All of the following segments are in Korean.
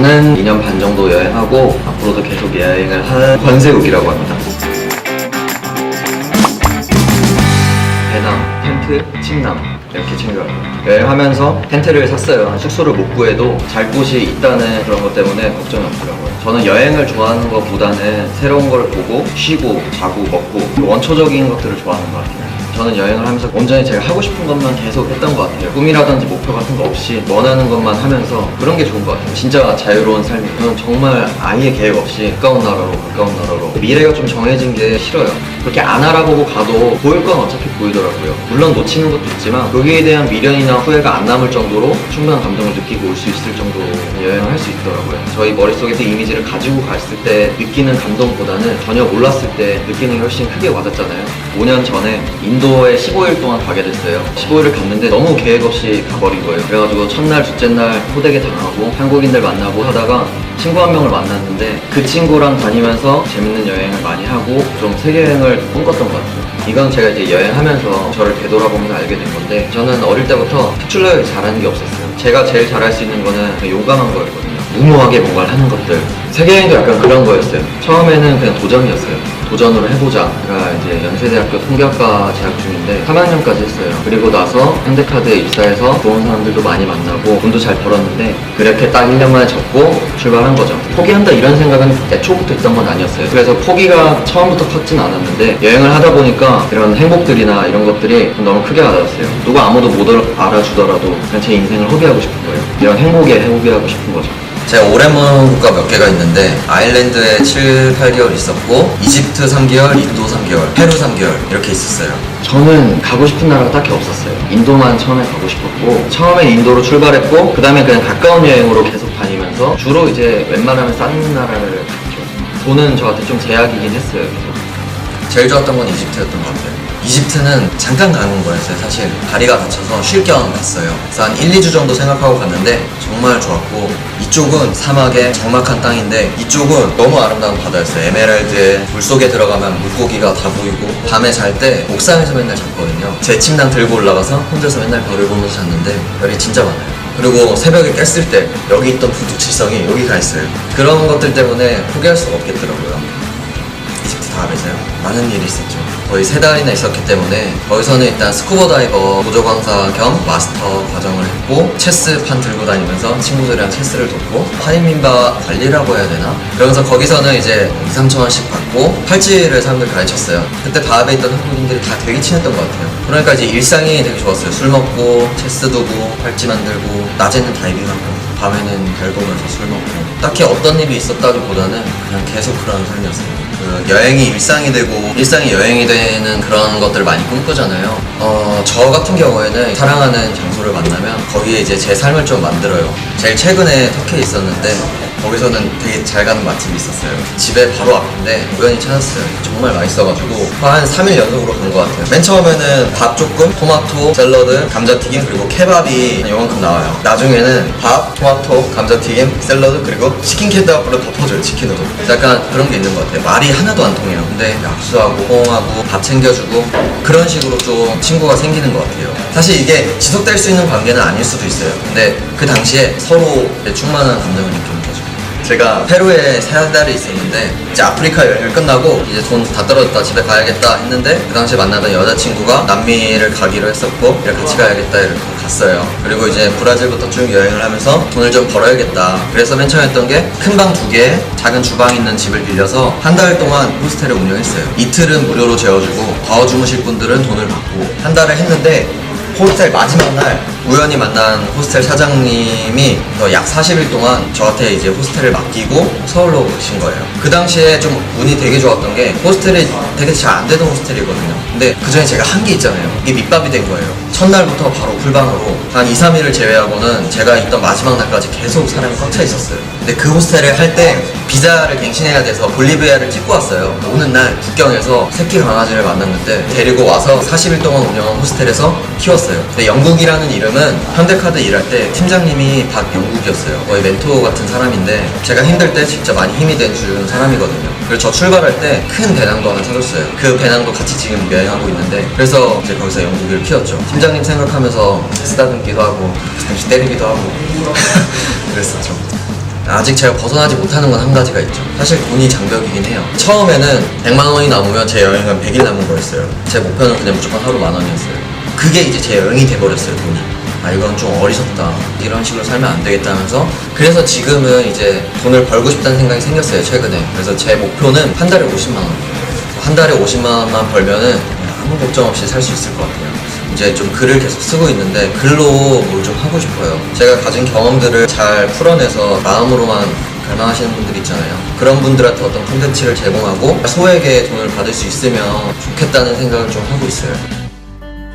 저는 2년 반 정도 여행하고 앞으로도 계속 여행을 할 권세욱이라고 합니다. 배낭, 텐트, 침낭 이렇게 챙겨가요. 여행하면서 텐트를 샀어요. 숙소를 못 구해도 잘 곳이 있다는 그런 것 때문에 걱정이 없더라고요. 저는 여행을 좋아하는 것보다는 새로운 걸 보고 쉬고 자고 먹고 원초적인 것들을 좋아하는 것 같아요. 저는 여행을 하면서 온전히 제가 하고 싶은 것만 계속 했던 것 같아요. 꿈이라든지 목표 같은 거 없이 원하는 것만 하면서 그런 게 좋은 것 같아요. 진짜 자유로운 삶이. 저는 정말 아예 계획 없이 가까운 나라로 미래가 좀 정해진 게 싫어요. 그렇게 안 알아보고 가도 보일 건 어차피 보이더라고요. 물론 놓치는 것도 있지만 거기에 대한 미련이나 후회가 안 남을 정도로 충분한 감정을 느끼고 올 수 있을 정도로 여행을 할 수 있더라고요. 저희 머릿속에 그 이미지를 가지고 갔을 때 느끼는 감동보다는 전혀 몰랐을 때 느끼는 게 훨씬 크게 와닿잖아요. 5년 전에 인도에 15일 동안 가게 됐어요. 15일을 갔는데 너무 계획 없이 가버린 거예요. 그래가지고 첫날, 둘째 날 호되게 당하고 한국인들 만나고 하다가 친구 한 명을 만났는데 그 친구랑 다니면서 재밌는 여행을 많이 하고 좀 세계 여행을 꿈꿨던 것 같아요. 이건 제가 이제 여행하면서 저를 되돌아보면서 알게 된 건데 저는 어릴 때부터 특출나게 잘하는 게 없었어요. 제가 제일 잘할 수 있는 거는 용감한 거였거든요. 무모하게 뭔가를 하는 것들. 세계여행도 약간 그런 거였어요. 처음에는 그냥 도전이었어요. 도전으로 해보자. 제가 이제 연세대학교 통계학과 재학 중인데 3학년까지 했어요. 그리고 나서 현대카드에 입사해서 좋은 사람들도 많이 만나고 돈도 잘 벌었는데 그렇게 딱 1년 만에 접고 출발한 거죠. 포기한다 이런 생각은 애초부터 있던 건 아니었어요. 그래서 포기가 처음부터 컸진 않았는데 여행을 하다 보니까 이런 행복들이나 이런 것들이 너무 크게 와닿았어요. 누가 아무도 못 알아주더라도 그냥 제 인생을 허비하고 싶은 거예요. 이런 행복에 허비하고 싶은 거죠. 제가 오래 머문 국가 몇 개가 있는데 아일랜드에 7, 8개월 있었고 이집트 3개월, 인도 3개월, 페루 3개월 이렇게 있었어요. 저는 가고 싶은 나라가 딱히 없었어요. 인도만 처음에 가고 싶었고 처음에 인도로 출발했고 그 다음에 그냥 가까운 여행으로 계속 다니면서 주로 이제 웬만하면 싼 나라를 갔죠. 돈은 저한테 좀 제약이긴 했어요. 계속. 제일 좋았던 건 이집트였던 것 같아요. 이집트는 잠깐 가는 거였어요. 사실 다리가 다쳐서 쉴 겸 갔어요. 그래서 한 1, 2주 정도 생각하고 갔는데 정말 좋았고 이쪽은 사막의 적막한 땅인데 이쪽은 너무 아름다운 바다였어요. 에메랄드에 물속에 들어가면 물고기가 다 보이고 밤에 잘 때 옥상에서 맨날 잤거든요. 제 침낭 들고 올라가서 혼자서 맨날 별을 보면서 잤는데 별이 진짜 많아요. 그리고 새벽에 깼을 때 여기 있던 부두칠성이 여기 가 있어요. 그런 것들 때문에 포기할 수가 없겠더라고요. 이집트 다음에서요. 많은 일이 있었죠. 거의 3달이나 있었기 때문에 거기서는 일단 스쿠버 다이버 보조 강사 겸 마스터 과정을 했고 체스판 들고 다니면서 친구들이랑 체스를 돕고 한인민바 관리라고 해야 되나? 그러면서 거기서는 이제 2, 3천 원씩 받고 팔찌를 사람들 가르쳤어요. 그때 바합에 있던 한국인들이 다 되게 친했던 것 같아요. 그러니까 이제 일상이 되게 좋았어요. 술 먹고 체스 두고 팔찌 만들고 낮에는 다이빙하고 밤에는 별 보면서 술 먹고 딱히 어떤 일이 있었다기보다는 그냥 계속 그런 삶이었어요. 그 여행이 일상이 되고 일상이 여행이 되는 그런 것들을 많이 꿈꾸잖아요. 저 같은 경우에는 사랑하는 장소를 만나면 거기에 이제 제 삶을 좀 만들어요. 제일 최근에 터키에 있었는데 거기서는 되게 잘 가는 맛집이 있었어요. 집에 바로 앞인데 우연히 찾았어요. 정말 맛있어가지고 한 3일 연속으로 간 것 같아요. 맨 처음에는 밥 조금, 토마토, 샐러드, 감자튀김 그리고 케밥이 요만큼 나와요. 나중에는 밥, 토마토, 감자튀김, 샐러드 그리고 치킨 케밥으로 덮어줘요. 치킨으로. 약간 그런 게 있는 것 같아요. 말이 하나도 안 통해요. 근데 약수하고 호응하고 밥 챙겨주고 그런 식으로 좀 친구가 생기는 것 같아요. 사실 이게 지속될 수 있는 관계는 아닐 수도 있어요. 근데 그 당시에 서로 충만한 감정을 느끼는 거죠. 제가 페루에 3달이 있었는데 이제 아프리카 여행을 끝나고 이제 돈 다 떨어졌다 집에 가야겠다 했는데 그 당시에 만나던 여자친구가 남미를 가기로 했었고 그래 같이 가야겠다 이렇게 갔어요. 그리고 이제 브라질부터 쭉 여행을 하면서 돈을 좀 벌어야겠다. 그래서 맨 처음 했던 게 큰 방 2개 작은 주방 있는 집을 빌려서 한 달 동안 호스텔을 운영했어요. 이틀은 무료로 재워주고 더 주무실 분들은 돈을 받고 한 달을 했는데 호스텔 마지막 날 우연히 만난 호스텔 사장님이 약 40일 동안 저한테 이제 호스텔을 맡기고 서울로 오신 거예요. 그 당시에 좀 운이 되게 좋았던 게 호스텔이 되게 잘 안 되던 호스텔이거든요. 근데 그 전에 제가 한 게 있잖아요. 이게 밑밥이 된 거예요. 첫날부터 바로 풀방으로 한 2, 3일을 제외하고는 제가 있던 마지막 날까지 계속 사람이 꽉 차 있었어요. 근데 그 호스텔을 할 때 비자를 갱신해야 돼서 볼리비아를 찍고 왔어요. 오는 날 국경에서 새끼 강아지를 만났는데 데리고 와서 40일 동안 운영한 호스텔에서 키웠어요. 근데 영국이라는 이름은 현대카드 일할 때 팀장님이 박영국이었어요. 거의 멘토 같은 사람인데 제가 힘들 때 진짜 많이 힘이 돼주는 사람이거든요. 그래서 저 출발할 때 큰 배낭도 하나 사줬어요. 그 배낭도 같이 지금 여행하고 있는데 그래서 이제 거기서 영국이를 키웠죠. 팀장님 생각하면서 쓰다듬기도 하고 잠시 때리기도 하고 그랬었죠. 아직 제가 벗어나지 못하는 건 한 가지가 있죠. 사실 돈이 장벽이긴 해요. 처음에는 100만 원이 남으면 제 여행은 100일 남은 거였어요. 제 목표는 그냥 무조건 하루 10,000원이었어요. 그게 이제 제 여행이 돼버렸어요, 돈이. 아, 이건 좀 어리석다. 이런 식으로 살면 안 되겠다 하면서, 그래서 지금은 이제 돈을 벌고 싶다는 생각이 생겼어요, 최근에. 그래서 제 목표는 한 달에 50만 원. 한 달에 50만 원만 벌면은 아무 걱정 없이 살 수 있을 것 같아요. 이제 좀 글을 계속 쓰고 있는데 글로 뭘 좀 하고 싶어요. 제가 가진 경험들을 잘 풀어내서 마음으로만 갈망하시는 분들 있잖아요. 그런 분들한테 어떤 콘텐츠를 제공하고 소액의 돈을 받을 수 있으면 좋겠다는 생각을 좀 하고 있어요.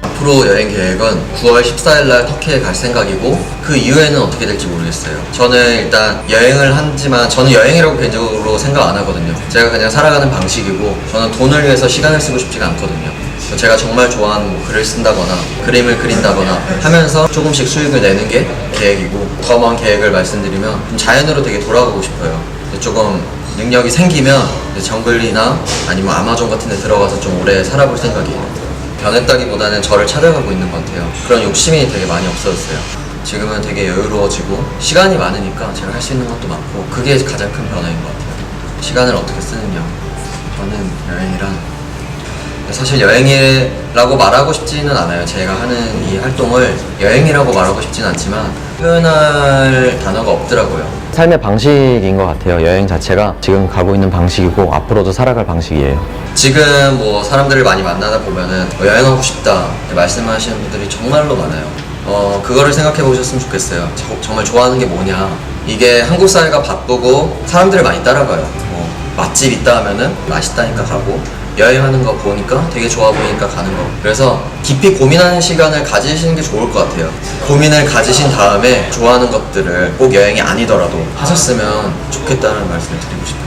앞으로 여행 계획은 9월 14일날 터키에 갈 생각이고, 그 이후에는 어떻게 될지 모르겠어요. 저는 일단 여행을 하지만 저는 여행이라고 개인적으로 생각 안 하거든요. 제가 그냥 살아가는 방식이고, 저는 돈을 위해서 시간을 쓰고 싶지가 않거든요. 제가 정말 좋아하는 뭐 글을 쓴다거나 그림을 그린다거나 하면서 조금씩 수익을 내는 게 계획이고, 더 먼 계획을 말씀드리면 좀 자연으로 되게 돌아가고 싶어요. 조금 능력이 생기면 정글이나 아니면 아마존 같은 데 들어가서 좀 오래 살아볼 생각이에요. 변했다기보다는 저를 찾아가고 있는 것 같아요. 그런 욕심이 되게 많이 없어졌어요. 지금은 되게 여유로워지고 시간이 많으니까 제가 할 수 있는 것도 많고, 그게 가장 큰 변화인 것 같아요. 시간을 어떻게 쓰느냐. 저는 여행이란, 사실 여행이라고 말하고 싶지는 않아요. 제가 하는 이 활동을 여행이라고 말하고 싶지는 않지만 표현할 단어가 없더라고요. 삶의 방식인 것 같아요. 여행 자체가 지금 가고 있는 방식이고 앞으로도 살아갈 방식이에요. 지금 뭐 사람들을 많이 만나다 보면은 여행하고 싶다 말씀하시는 분들이 정말로 많아요. 그거를 생각해 보셨으면 좋겠어요. 정말 좋아하는 게 뭐냐. 이게 한국 사회가 바쁘고 사람들을 많이 따라가요. 뭐 맛집 있다 하면은 맛있다니까 가고, 여행하는 거 보니까 되게 좋아 보이니까 가는 거. 그래서 깊이 고민하는 시간을 가지시는 게 좋을 것 같아요. 고민을 가지신 다음에 좋아하는 것들을 꼭 여행이 아니더라도 하셨으면 좋겠다는 말씀을 드리고 싶어요.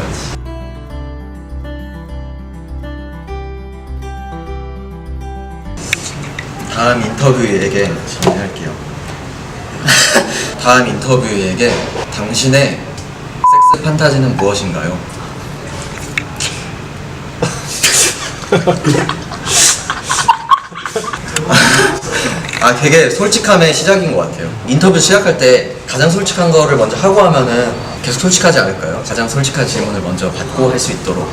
다음 인터뷰에게 질문할게요. 다음 인터뷰에게 당신의 섹스 판타지는 무엇인가요? 되게 솔직함의 시작인 것 같아요. 인터뷰 시작할 때 가장 솔직한 거를 먼저 하고 하면은 계속 솔직하지 않을까요? 가장 솔직한 질문을 먼저 받고 할 수 있도록.